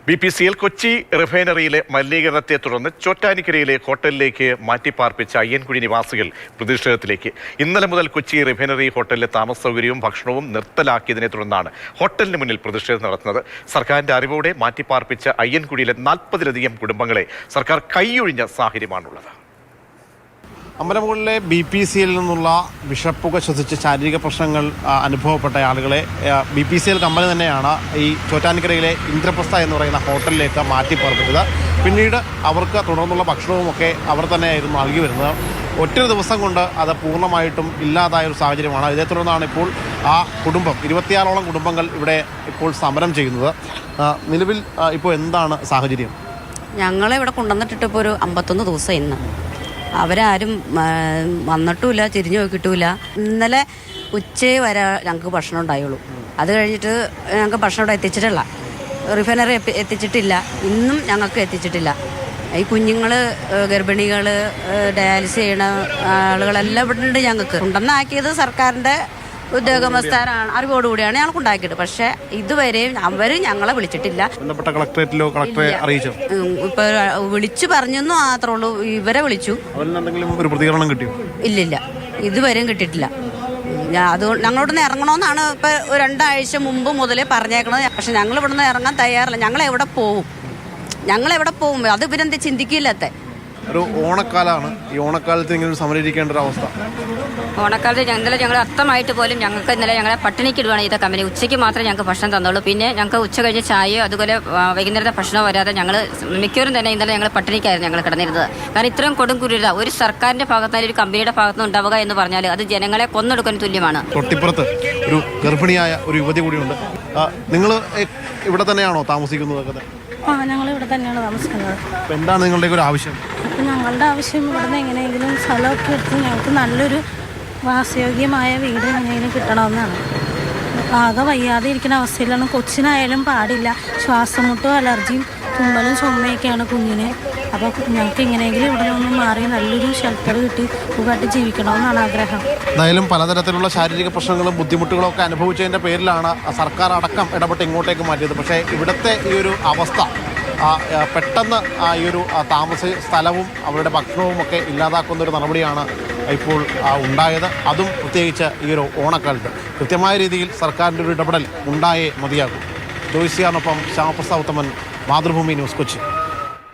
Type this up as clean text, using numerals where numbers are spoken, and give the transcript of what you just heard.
BPCL Kochi റിഫൈനറിയിലെ മലിനീകരണത്തെ തുടർന്ന് ചോറ്റാനിക്കരയിലെ ഹോട്ടലിലേക്ക് മാറ്റിപ്പാർപ്പിച്ച അയ്യൻകുഴി നിവാസികൾ പ്രതിഷേധത്തിലേക്ക്. ഇന്നലെ മുതൽ കൊച്ചി റിഫൈനറി ഹോട്ടലിലെ താമസ സൗകര്യവും ഭക്ഷണവും നിർത്തലാക്കിയതിനെ തുടർന്നാണ് ഹോട്ടലിന് മുന്നിൽ പ്രതിഷേധം നടത്തുന്നത്. സർക്കാരിന്റെ അറിവോടെ മാറ്റിപ്പാർപ്പിച്ച അയ്യൻകുഴിയിലെ 40-ലധികം കുടുംബങ്ങളെ സർക്കാർ കൈയൊഴിഞ്ഞ സാഹചര്യമാണുള്ളത്. അമ്പലമുകളിലെ BPCL നിന്നുള്ള വിഷപ്പുക ശ്വസിച്ച് ശാരീരിക പ്രശ്നങ്ങൾ അനുഭവപ്പെട്ട ആളുകളെ BPCL കമ്പനി തന്നെയാണ് ഈ ചോറ്റാനിക്കരയിലെ ഇന്ദ്രപ്രസ്ഥ എന്ന് പറയുന്ന ഹോട്ടലിലേക്ക് മാറ്റിപ്പാർപ്പിച്ചത്. പിന്നീട് അവർക്ക് തുടർന്നുള്ള ഭക്ഷണവുമൊക്കെ അവർ തന്നെയായിരുന്നു നൽകി വരുന്നത്. ഒറ്റ ദിവസം കൊണ്ട് അത് പൂർണ്ണമായിട്ടും ഇല്ലാതായൊരു സാഹചര്യമാണ്. ഇതേ തുടർന്നാണ് ഇപ്പോൾ ആ കുടുംബം 26ഓളം കുടുംബങ്ങൾ ഇവിടെ ഇപ്പോൾ സമരം ചെയ്യുന്നത്. നിലവിൽ ഇപ്പോൾ എന്താണ് സാഹചര്യം? ഞങ്ങളെ ഇവിടെ കൊണ്ടുവന്നിട്ടിട്ട് ഇപ്പോൾ ഒരു 51 ദിവസം ഇന്ന്. അവരാരും വന്നിട്ടുമില്ല, തിരിഞ്ഞു നോക്കിയിട്ടുമില്ല. ഇന്നലെ ഉച്ച വരെ ഞങ്ങൾക്ക് ഭക്ഷണം ഉണ്ടായുള്ളൂ. അത് കഴിഞ്ഞിട്ട് ഞങ്ങൾക്ക് ഭക്ഷണം ഇവിടെ എത്തിച്ചിട്ടില്ല, റിഫൈനറി എത്തിച്ചിട്ടില്ല, ഇന്നും ഞങ്ങൾക്ക് എത്തിച്ചിട്ടില്ല. ഈ കുഞ്ഞുങ്ങൾ, ഗർഭിണികൾ, ഡയാലിസിസ് ചെയ്യണ ആളുകളെല്ലാം ഇവിടെ ഉണ്ട്. ഞങ്ങൾക്ക് കൊണ്ടുവന്നാക്കിയത് സർക്കാരിൻ്റെ ഉദ്യോഗസ്ഥരാണ്, അറിവോടുകൂടിയാണ് ഞങ്ങൾക്ക് ഉണ്ടാക്കിയത്. പക്ഷേ ഇതുവരെയും അവർ ഞങ്ങളെ വിളിച്ചിട്ടില്ല. കളക്ടറേറ്റിലോ കളക്ടറെ അറിയിച്ചോ? ഇപ്പൊ വിളിച്ചു പറഞ്ഞെന്നു മാത്രമേ ഉള്ളൂ. ഇവരെ വിളിച്ചു, ഒരു പ്രതികരണം കിട്ടിയോ? ഇല്ലില്ല, ഇതുവരെയും കിട്ടിയിട്ടില്ല. അതുകൊണ്ട് ഞങ്ങളിവിടുന്ന് ഇറങ്ങണമെന്നാണ് ഇപ്പൊ 2 ആഴ്ച മുമ്പ് മുതലേ പറഞ്ഞേക്കണത്. പക്ഷെ ഞങ്ങൾ ഇവിടുന്ന് ഇറങ്ങാൻ തയ്യാറില്ല. ഞങ്ങളെവിടെ പോവും? അത് ഇവരെന്ത് ചിന്തിക്കില്ലാത്ത ഒരു ഓണക്കാലാണ്. ഈ ഓണക്കാലത്ത് ഇങ്ങനെ ഒരു സമരം ഒരു അവസ്ഥ. ഓണക്കാലത്ത് ഇന്നലെ ഞങ്ങൾ അർത്ഥമായിട്ട് പോലും ഞങ്ങൾക്ക് ഇന്നലെ ഞങ്ങളെ പട്ടിണിക്ക് ഇടുവാണ് ചെയ്ത കമ്പനി. ഉച്ചയ്ക്ക് മാത്രമേ ഞങ്ങൾക്ക് ഭക്ഷണം തന്നുള്ളൂ. പിന്നെ ഞങ്ങൾക്ക് ഉച്ച കഴിഞ്ഞ് ചായയോ അതുപോലെ വൈകുന്നേരത്തെ ഭക്ഷണമോ വരാതെ ഞങ്ങൾ മിക്കവരും തന്നെ ഇന്നലെ ഞങ്ങൾ പട്ടിണിക്കായിരുന്നു ഞങ്ങൾ കിടന്നിരുന്നത്. കാരണം ഇത്രയും കൊടും കുരുത ഒരു സർക്കാരിൻ്റെ ഭാഗത്തുനിന്ന് ഒരു കമ്പനിയുടെ ഭാഗത്തുനിന്ന് ഉണ്ടാവുക എന്ന് പറഞ്ഞാൽ അത് ജനങ്ങളെ കൊന്നെടുക്കാൻ തുല്യമാണ്. തൊട്ടിപ്പുറത്ത് ഒരു ഗർഭിണിയായ ഒരു യുവതി കൂടിയുണ്ട്. നിങ്ങൾ ഇവിടെ തന്നെയാണോ താമസിക്കുന്നത്? ഞങ്ങൾ ഇവിടെ തന്നെയാണ് താമസിക്കുന്നത്. എന്താണ് നിങ്ങളുടെ ഒരു ആവശ്യം? അപ്പം ഞങ്ങളുടെ ആവശ്യം ഇവിടുന്ന് എങ്ങനെയെങ്കിലും സ്ഥലമൊക്കെ എടുത്ത് ഞങ്ങൾക്ക് നല്ലൊരു വാസയോഗ്യമായ വീട് എങ്ങനെയെങ്കിലും കിട്ടണമെന്നാണ്. ആകെ വയ്യാതെ ഇരിക്കുന്ന അവസ്ഥയിലാണ്. കൊച്ചിനായാലും പാടില്ല. ശ്വാസമുട്ടും അലർജിയും തുമ്മലും ചുമയൊക്കെയാണ് കുഞ്ഞിന്. അപ്പോൾ ഞങ്ങൾക്ക് എങ്ങനെയെങ്കിലും ഇവിടെ നിന്ന് മാറി നല്ലൊരു ഷെൽട്ടർ കിട്ടി സുഖമായിട്ട് ജീവിക്കണമെന്നാണ് ആഗ്രഹം. എന്തായാലും പലതരത്തിലുള്ള ശാരീരിക പ്രശ്നങ്ങളും ബുദ്ധിമുട്ടുകളും ഒക്കെ അനുഭവിച്ചതിൻ്റെ പേരിലാണ് സർക്കാർ അടക്കം ഇടപെട്ട് ഇങ്ങോട്ടേക്ക് മാറ്റിയത്. പക്ഷേ ഇവിടുത്തെ ഈ ഒരു അവസ്ഥ പെട്ടെന്ന് ഈ ഒരു താമസ സ്ഥലവും അവരുടെ ഭക്ഷണവും ഒക്കെ ഇല്ലാതാക്കുന്നൊരു നടപടിയാണ് ഇപ്പോൾ ഉണ്ടായത്. അതും പ്രത്യേകിച്ച് ഈ ഒരു ഓണക്കാലത്ത് കൃത്യമായ രീതിയിൽ സർക്കാരിൻ്റെ ഒരു ഇടപെടൽ ഉണ്ടായേ മതിയാകും. ജോയ്സിയാറിനൊപ്പം ശ്യാമപ്രസാദ് ഉത്തമൻ, മാതൃഭൂമി ന്യൂസ്, കൊച്ചി.